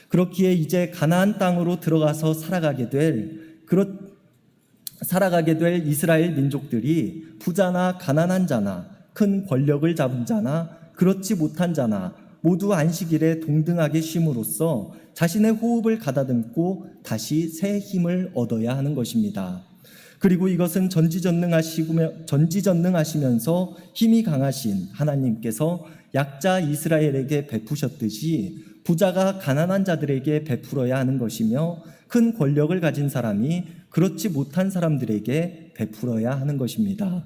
그렇기에 이제 가나안 땅으로 들어가서 살아가게 될 이스라엘 민족들이 부자나 가난한 자나 큰 권력을 잡은 자나 그렇지 못한 자나 모두 안식일에 동등하게 쉼으로써 자신의 호흡을 가다듬고 다시 새 힘을 얻어야 하는 것입니다. 그리고 이것은 전지전능하시면서 힘이 강하신 하나님께서 약자 이스라엘에게 베푸셨듯이 부자가 가난한 자들에게 베풀어야 하는 것이며, 큰 권력을 가진 사람이 그렇지 못한 사람들에게 베풀어야 하는 것입니다.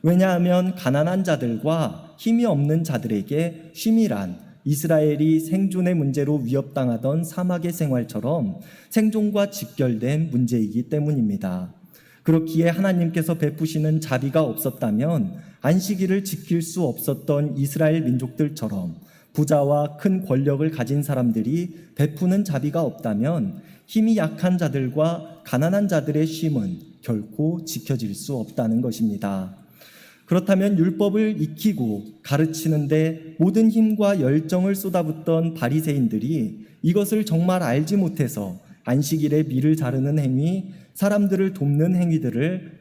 왜냐하면 가난한 자들과 힘이 없는 자들에게 쉼이란 이스라엘이 생존의 문제로 위협당하던 사막의 생활처럼 생존과 직결된 문제이기 때문입니다. 그렇기에 하나님께서 베푸시는 자비가 없었다면 안식일을 지킬 수 없었던 이스라엘 민족들처럼 부자와 큰 권력을 가진 사람들이 베푸는 자비가 없다면 힘이 약한 자들과 가난한 자들의 쉼은 결코 지켜질 수 없다는 것입니다. 그렇다면 율법을 익히고 가르치는데 모든 힘과 열정을 쏟아붓던 바리새인들이 이것을 정말 알지 못해서 안식일에 밀을 자르는 행위, 사람들을 돕는 행위들을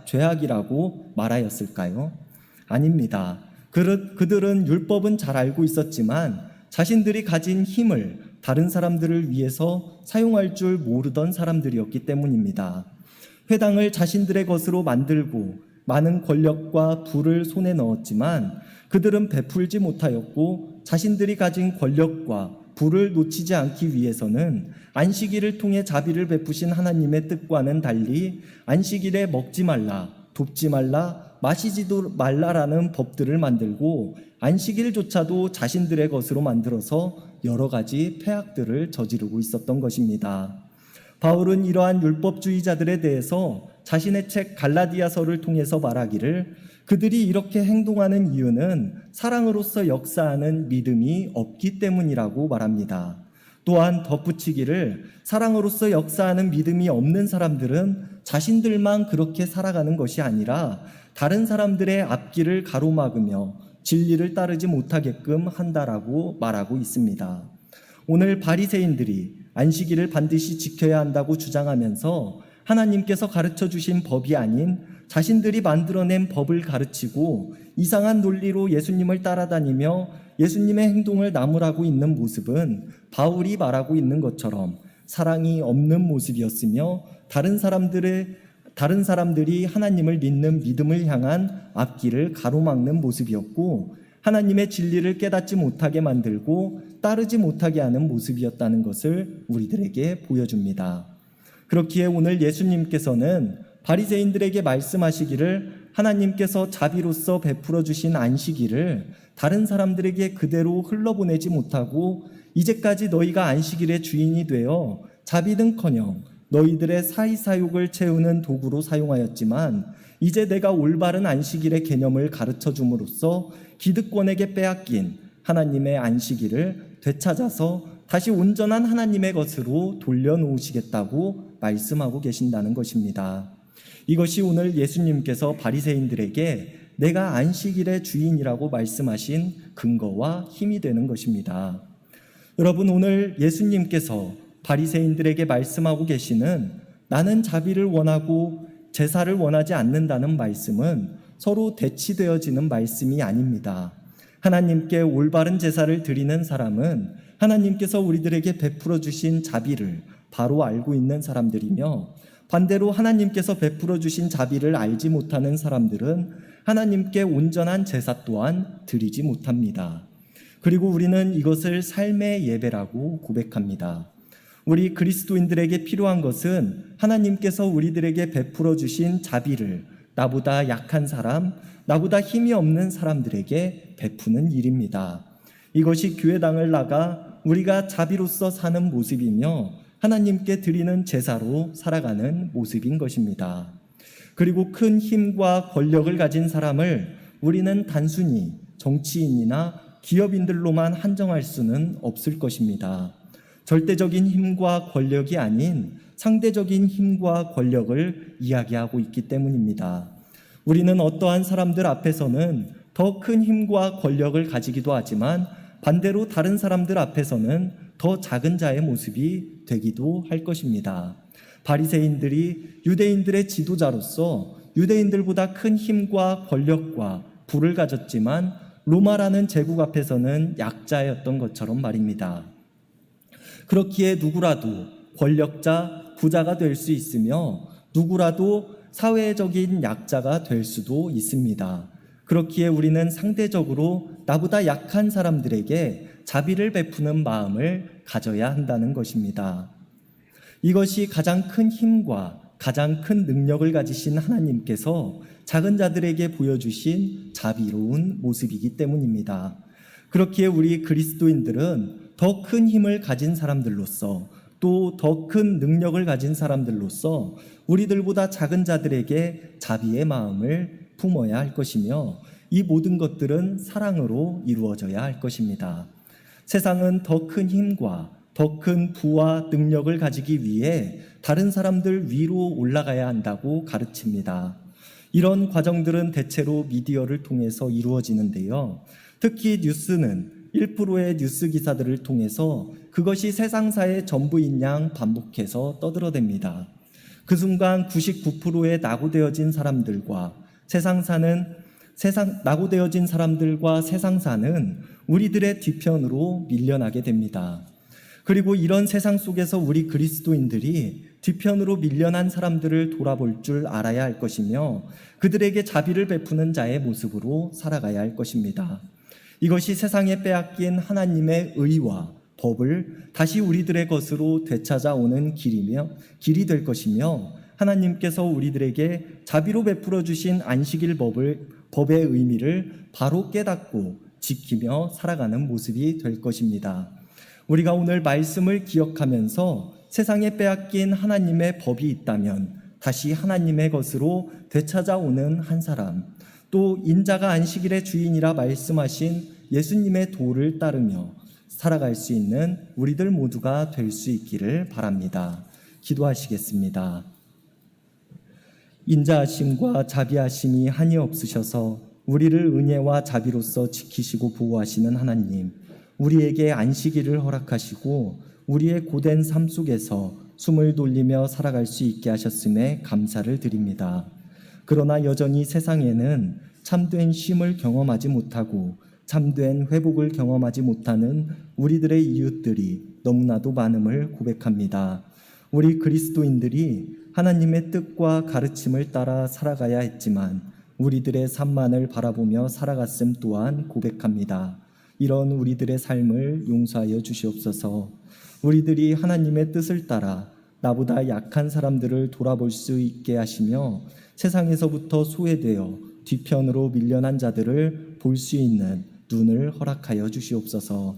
죄악이라고 말하였을까요? 아닙니다. 그들은 율법은 잘 알고 있었지만 자신들이 가진 힘을 다른 사람들을 위해서 사용할 줄 모르던 사람들이었기 때문입니다. 회당을 자신들의 것으로 만들고 많은 권력과 부를 손에 넣었지만 그들은 베풀지 못하였고, 자신들이 가진 권력과 부를 놓치지 않기 위해서는 안식일을 통해 자비를 베푸신 하나님의 뜻과는 달리 안식일에 먹지 말라, 돕지 말라, 마시지도 말라라는 법들을 만들고 안식일조차도 자신들의 것으로 만들어서 여러 가지 폐악들을 저지르고 있었던 것입니다. 바울은 이러한 율법주의자들에 대해서 자신의 책 갈라디아서를 통해서 말하기를, 그들이 이렇게 행동하는 이유는 사랑으로서 역사하는 믿음이 없기 때문이라고 말합니다. 또한 덧붙이기를, 사랑으로서 역사하는 믿음이 없는 사람들은 자신들만 그렇게 살아가는 것이 아니라 다른 사람들의 앞길을 가로막으며 진리를 따르지 못하게끔 한다라고 말하고 있습니다. 오늘 바리새인들이 안식일을 반드시 지켜야 한다고 주장하면서 하나님께서 가르쳐 주신 법이 아닌 자신들이 만들어낸 법을 가르치고 이상한 논리로 예수님을 따라다니며 예수님의 행동을 나무라고 있는 모습은 바울이 말하고 있는 것처럼 사랑이 없는 모습이었으며, 다른 사람들이 하나님을 믿는 믿음을 향한 앞길을 가로막는 모습이었고, 하나님의 진리를 깨닫지 못하게 만들고 따르지 못하게 하는 모습이었다는 것을 우리들에게 보여줍니다. 그렇기에 오늘 예수님께서는 바리새인들에게 말씀하시기를, 하나님께서 자비로서 베풀어 주신 안식일을 다른 사람들에게 그대로 흘러보내지 못하고 이제까지 너희가 안식일의 주인이 되어 자비는커녕 너희들의 사이사욕을 채우는 도구로 사용하였지만, 이제 내가 올바른 안식일의 개념을 가르쳐 줌으로써 기득권에게 빼앗긴 하나님의 안식일을 되찾아서 다시 온전한 하나님의 것으로 돌려놓으시겠다고 말씀하고 계신다는 것입니다. 이것이 오늘 예수님께서 바리새인들에게 내가 안식일의 주인이라고 말씀하신 근거와 힘이 되는 것입니다. 여러분, 오늘 예수님께서 바리새인들에게 말씀하고 계시는 나는 자비를 원하고 제사를 원하지 않는다는 말씀은 서로 대치되어지는 말씀이 아닙니다. 하나님께 올바른 제사를 드리는 사람은 하나님께서 우리들에게 베풀어 주신 자비를 바로 알고 있는 사람들이며, 반대로 하나님께서 베풀어 주신 자비를 알지 못하는 사람들은 하나님께 온전한 제사 또한 드리지 못합니다. 그리고 우리는 이것을 삶의 예배라고 고백합니다. 우리 그리스도인들에게 필요한 것은 하나님께서 우리들에게 베풀어 주신 자비를 나보다 약한 사람, 나보다 힘이 없는 사람들에게 베푸는 일입니다. 이것이 교회당을 나가 우리가 자비로서 사는 모습이며 하나님께 드리는 제사로 살아가는 모습인 것입니다. 그리고 큰 힘과 권력을 가진 사람을 우리는 단순히 정치인이나 기업인들로만 한정할 수는 없을 것입니다. 절대적인 힘과 권력이 아닌 상대적인 힘과 권력을 이야기하고 있기 때문입니다. 우리는 어떠한 사람들 앞에서는 더 큰 힘과 권력을 가지기도 하지만 반대로 다른 사람들 앞에서는 더 작은 자의 모습이 되기도 할 것입니다. 바리새인들이 유대인들의 지도자로서 유대인들보다 큰 힘과 권력과 부를 가졌지만 로마라는 제국 앞에서는 약자였던 것처럼 말입니다. 그렇기에 누구라도 권력자, 부자가 될 수 있으며 누구라도 사회적인 약자가 될 수도 있습니다. 그렇기에 우리는 상대적으로 나보다 약한 사람들에게 자비를 베푸는 마음을 가져야 한다는 것입니다. 이것이 가장 큰 힘과 가장 큰 능력을 가지신 하나님께서 작은 자들에게 보여주신 자비로운 모습이기 때문입니다. 그렇기에 우리 그리스도인들은 더 큰 힘을 가진 사람들로서 또 더 큰 능력을 가진 사람들로서 우리들보다 작은 자들에게 자비의 마음을 품어야 할 것이며 이 모든 것들은 사랑으로 이루어져야 할 것입니다. 세상은 더 큰 힘과 더 큰 부와 능력을 가지기 위해 다른 사람들 위로 올라가야 한다고 가르칩니다. 이런 과정들은 대체로 미디어를 통해서 이루어지는데요. 특히 뉴스는 1%의 뉴스 기사들을 통해서 그것이 세상사의 전부인 양 반복해서 떠들어댑니다. 그 순간 99%의 낙오되어진 사람들과 낙오되어진 사람들과 세상사는 우리들의 뒤편으로 밀려나게 됩니다. 그리고 이런 세상 속에서 우리 그리스도인들이 뒤편으로 밀려난 사람들을 돌아볼 줄 알아야 할 것이며 그들에게 자비를 베푸는 자의 모습으로 살아가야 할 것입니다. 이것이 세상에 빼앗긴 하나님의 의와 법을 다시 우리들의 것으로 되찾아오는 길이 될 것이며 하나님께서 우리들에게 자비로 베풀어 주신 안식일 법의 의미를 바로 깨닫고 지키며 살아가는 모습이 될 것입니다. 우리가 오늘 말씀을 기억하면서 세상에 빼앗긴 하나님의 법이 있다면 다시 하나님의 것으로 되찾아오는 한 사람, 또 인자가 안식일의 주인이라 말씀하신 예수님의 도를 따르며 살아갈 수 있는 우리들 모두가 될 수 있기를 바랍니다. 기도하시겠습니다. 인자하심과 자비하심이 한이 없으셔서 우리를 은혜와 자비로서 지키시고 보호하시는 하나님, 우리에게 안식일을 허락하시고 우리의 고된 삶 속에서 숨을 돌리며 살아갈 수 있게 하셨음에 감사를 드립니다. 그러나 여전히 세상에는 참된 쉼을 경험하지 못하고 참된 회복을 경험하지 못하는 우리들의 이웃들이 너무나도 많음을 고백합니다. 우리 그리스도인들이 하나님의 뜻과 가르침을 따라 살아가야 했지만 우리들의 삶만을 바라보며 살아갔음 또한 고백합니다. 이런 우리들의 삶을 용서하여 주시옵소서. 우리들이 하나님의 뜻을 따라 나보다 약한 사람들을 돌아볼 수 있게 하시며 세상에서부터 소외되어 뒤편으로 밀려난 자들을 볼 수 있는 눈을 허락하여 주시옵소서.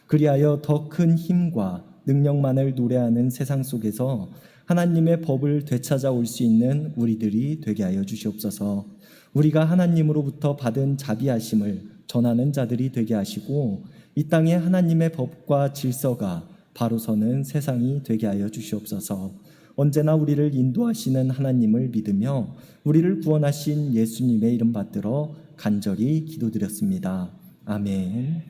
그리하여 더 큰 힘과 능력만을 노래하는 세상 속에서 하나님의 법을 되찾아올 수 있는 우리들이 되게 하여 주시옵소서. 우리가 하나님으로부터 받은 자비하심을 전하는 자들이 되게 하시고 이 땅에 하나님의 법과 질서가 바로 서는 세상이 되게 하여 주시옵소서. 언제나 우리를 인도하시는 하나님을 믿으며 우리를 구원하신 예수님의 이름 받들어 간절히 기도드렸습니다. 아멘.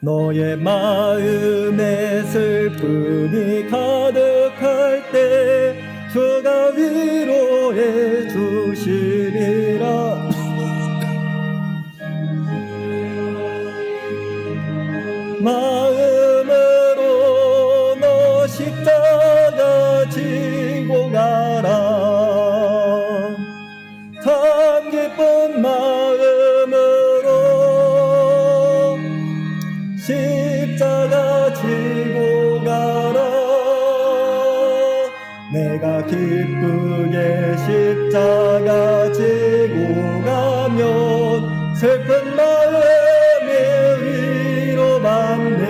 너의 마음에 슬픔이 가득한 행할 때 주가 위로해 주시리라. 마음으로 너 십자가 지고 가라. 참 기쁜 마음으로 십자가 지고 가라. 내가 기쁘게 십자가 지고 가면 슬픈 마음에 위로받네.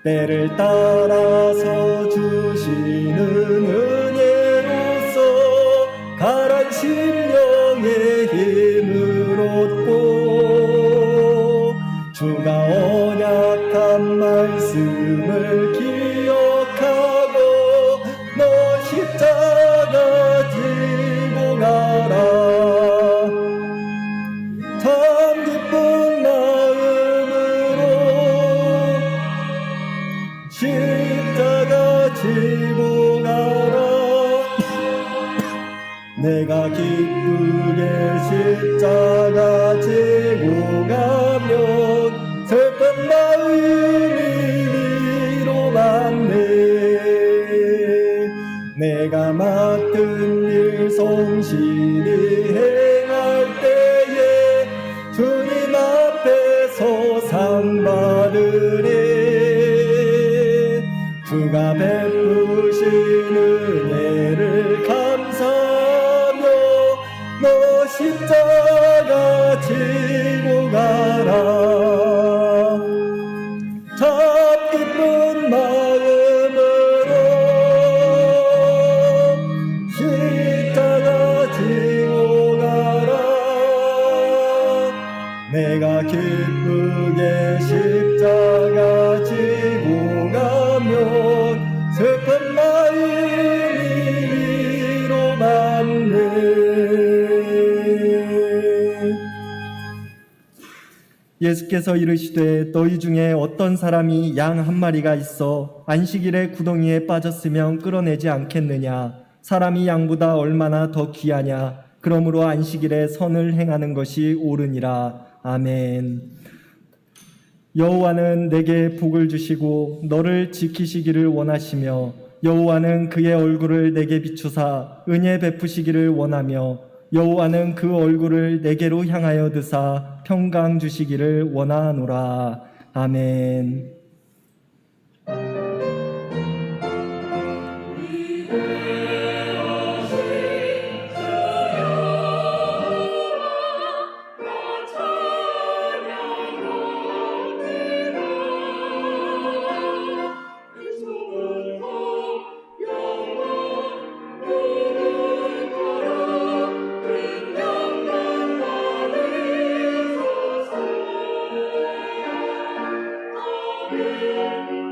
때를 따라서 주시는 은혜로서 가란 심령의 힘을 얻고 주가 언약한 말씀을 기억하고 너 십자가 지고 가라. 참 기쁜 마음으로 십자가 지고 가라. 내가 기쁘게 십자가 지고 가면 슬픈 마음이 위로받네. 내가 맡은 일 성실히 행할 때에 주님 앞에서 상 받으리. 주가 베푸신 은혜를 감사하며 너 십자가 지고 가라. 참 기쁜 마음으로 십자가 지고 가라. 내가 기쁘게 십자가 지고 가면 슬픈 마음이 위로받네. 예수께서 이르시되 너희 중에 어떤 사람이 양 한 마리가 있어 안식일에 구덩이에 빠졌으면 끌어내지 않겠느냐. 사람이 양보다 얼마나 더 귀하냐. 그러므로 안식일에 선을 행하는 것이 옳으니라. 아멘. 여호와는 내게 복을 주시고 너를 지키시기를 원하시며 여호와는 그의 얼굴을 내게 비추사 은혜 베푸시기를 원하며 여호와는 그 얼굴을 내게로 향하여 드사 평강 주시기를 원하노라. 아멘. Amen.